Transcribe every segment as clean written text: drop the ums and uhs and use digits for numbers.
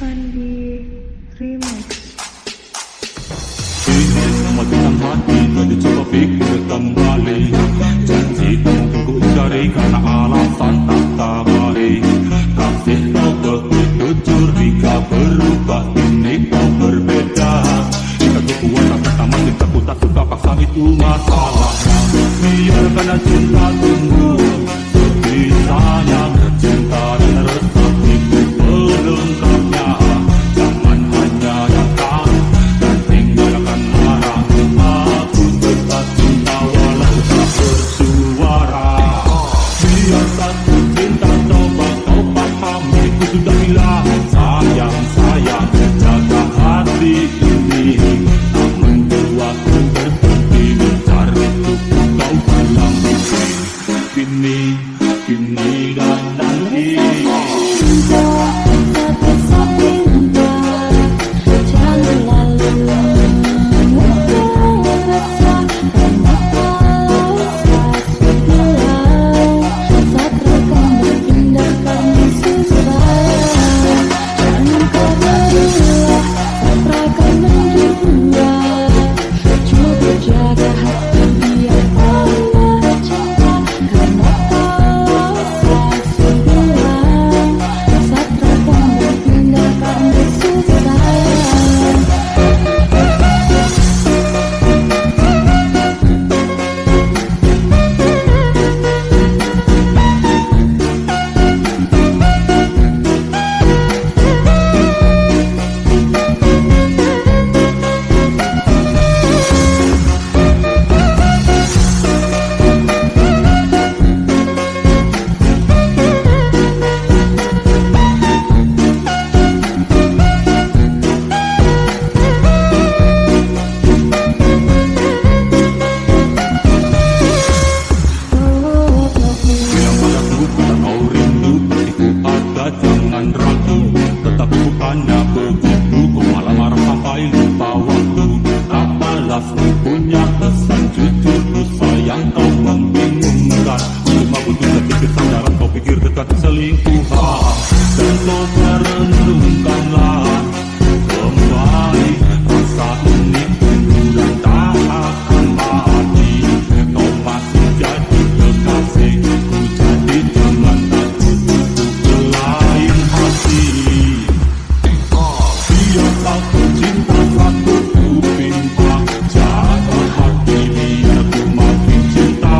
Fandi Remix. Ini semua tentang hati, jadi coba pikir kembali. Janji mungkin ku cari karena alasan tak tabari. Kasih kau begitu jujur, jika berubah ini kau berbeda. Jika ku kuasa pertama cinta ku tak suka paksa, itu masalahnya. Biarkan cinta tumbuh sebisanya. Cinta dan resah itu pelengkapnya. Jangan hanya datang dan tinggalkan marah. Aku tetap cinta walau tak bersuara. Biar satu cinta coba kau pahami. Ku sudah bilang sayang, sayang, jaga hati ini. Tak membuatku berhenti mencari untuk kau dalam mimpi. Kini dan nanti. Jangan ragu, tetapi bukannya begitu. Kau malah marah sampai lupa waktu. Tak balas punya kesan jujur, ku sayang kau membingungkan. Cuma butuh sedikit sandaran, kau pikir dekat selingkuhan. Dan kau merenungkanlah kembali rasa ini dulu dan tak akan mati. Kau masih jadi kekasih, ku jadi jangan takut untuk lain hati. Biar satu cinta satu ku pinta, jaga hati biar ku makin cinta.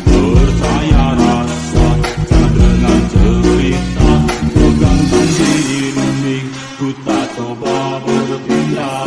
Percaya rasa, jangan dengar cerita. Pegang janji, ku tak coba berpindah.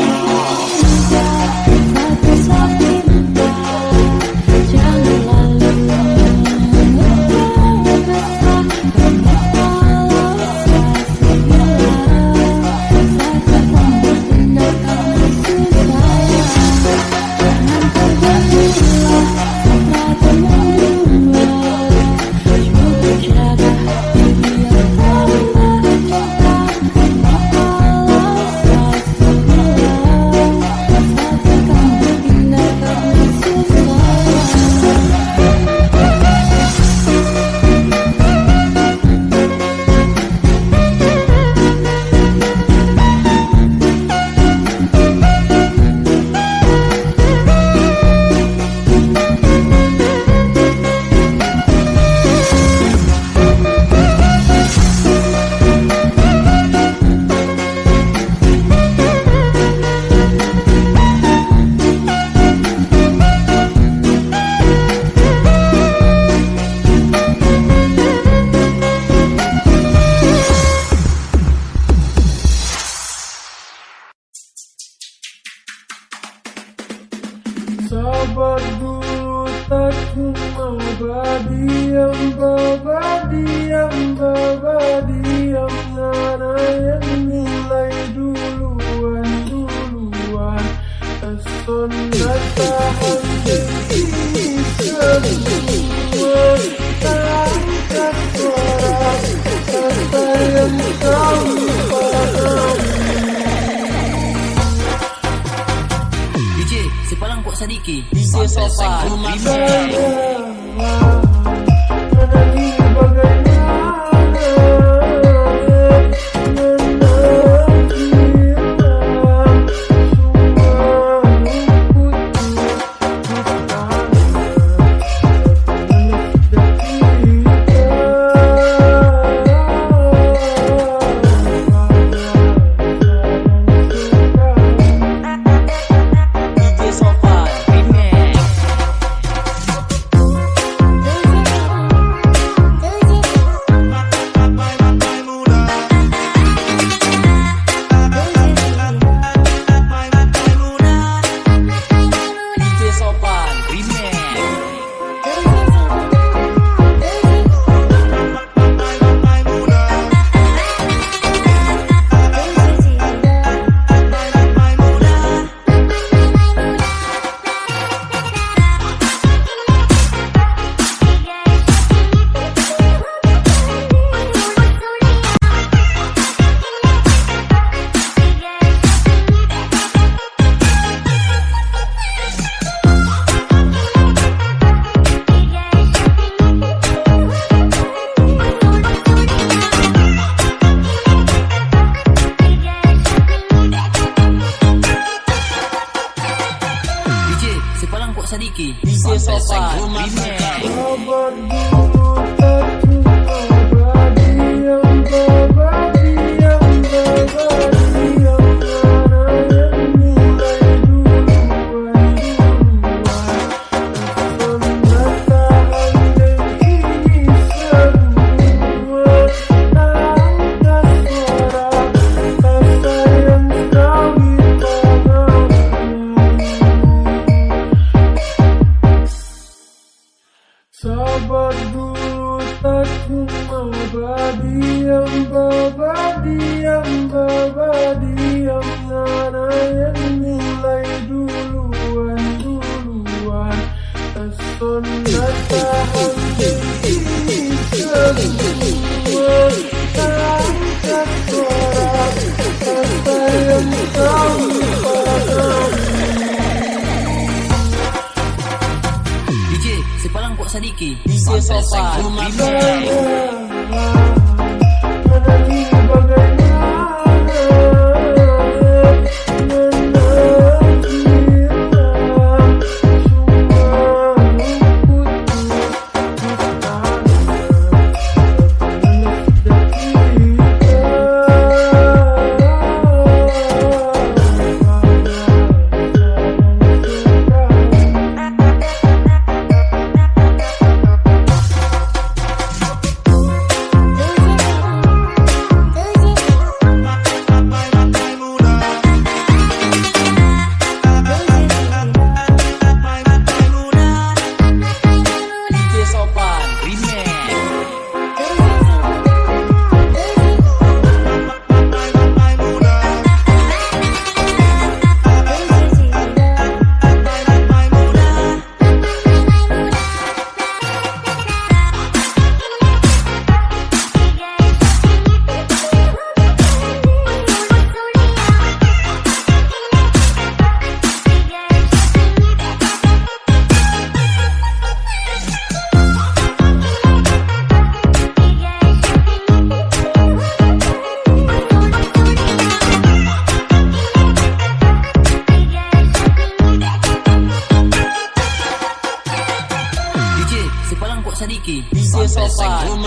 Sabar dulu, tak cuma berdiam, mana yang mulai duluan. Eson tahan diri semua, angkat suara kata yang kau pahami. DJ, sepalang kuat Sadiki. DJ Sofa. Bagaimana Baba diam, Nana yang mulai duluan. Eson tahan diri semua, angkat suara kata yang kami pahami. DJ Sepalang Kok Sadiki DJ Sopan Menanti bagaimana Sadiki DJ Sopan